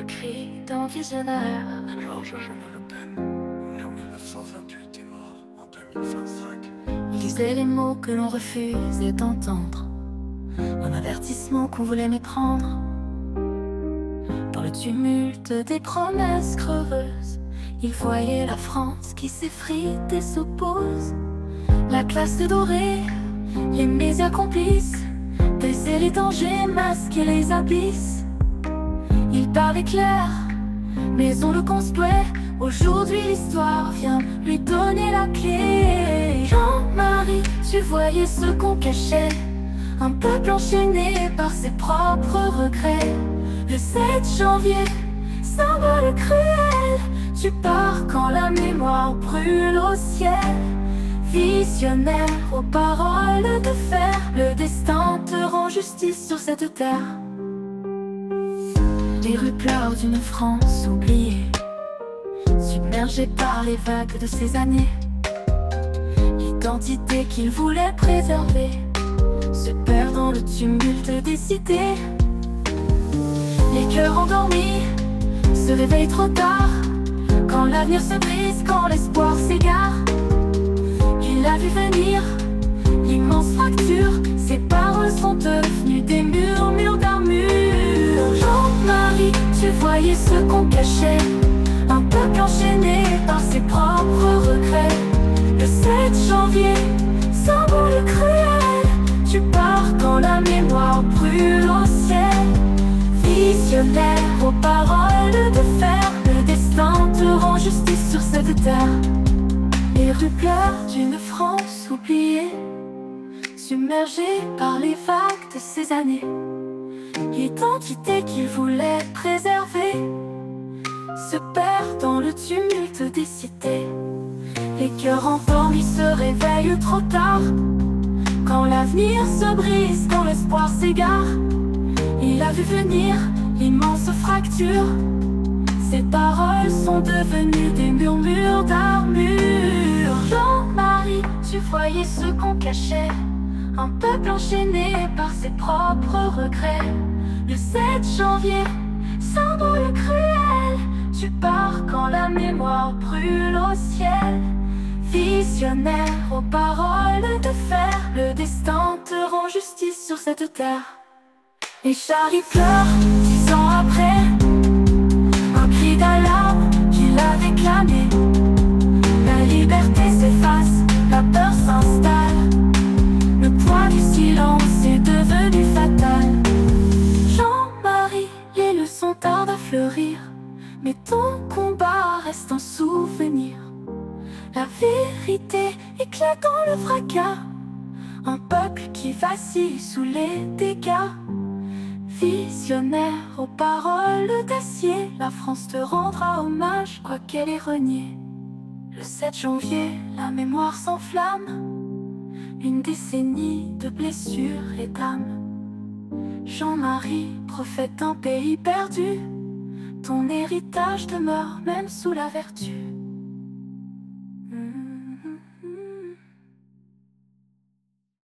le cri d'un visionnaire. Georges Le Pen, né en 1928 et mort en 2025. Il disait les mots que l'on refusait d'entendre, un avertissement qu'on voulait méprendre. Dans le tumulte des promesses creveuses, il voyait la France qui s'effrite et s'oppose. La classe dorée, les médias complices, baiser les dangers, masquer les abysses. Il parlait clair, mais on le construit. Aujourd'hui l'histoire vient lui donner la clé. Jean-Marie, tu voyais ce qu'on cachait, un peuple enchaîné par ses propres regrets. Le 7 janvier, symbole cruel, tu pars quand la mémoire brûle au ciel. Visionnaire aux paroles de fer, le destin te rend justice sur cette terre. Les rues pleurent d'une France oubliée, submergée par les vagues de ces années. L'identité qu'il voulait préserver se perd dans le tumulte des cités. Les cœurs endormis se réveillent trop tard, quand l'avenir se brise, quand l'espoir s'égare. Il a vu venir l'immense fracture, ses paroles sont devenues des murmures d'armure. Jean-Marie, tu voyais ce qu'on cachait, un peuple enchaîné par ses propres regrets. Le 7 janvier, symbole cruel, tu pars quand la mémoire brûle au ciel. Visionnaire aux paroles de fer, le destin te rend justice sur cette terre. Les rues pleurent d'une France oubliée, submergée par les vagues de ces années. L'identité qu'il voulait préserver se perd dans le tumulte des cités. Les cœurs endormis se réveillent trop tard, quand l'avenir se brise, quand l'espoir s'égare. Il a vu venir l'immense fracture, ses paroles sont devenues des murmures d'armure. Jean-Marie, tu voyais ce qu'on cachait, un peuple enchaîné par ses propres regrets. Le 7 janvier, symbole cruel, tu pars quand la mémoire brûle au ciel. Visionnaire aux paroles de fer, le destin te rend justice sur cette terre. Et Charlie pleure 10 ans après, un cri d'alarme qu'il avait clamé. La liberté s'efface, la peur s'installe, le poids du silence est devenu fatal. Jean-Marie, les leçons tardent à fleurir, mais ton combat reste un souvenir. La vérité éclate dans le fracas, un peuple qui vacille sous les dégâts. Visionnaire aux paroles d'acier, la France te rendra hommage, quoi qu'elle ait renié. Le 7 janvier, la mémoire s'enflamme, une décennie de blessures et d'âmes. Jean-Marie, prophète d'un pays perdu, ton héritage demeure même sous la vertu.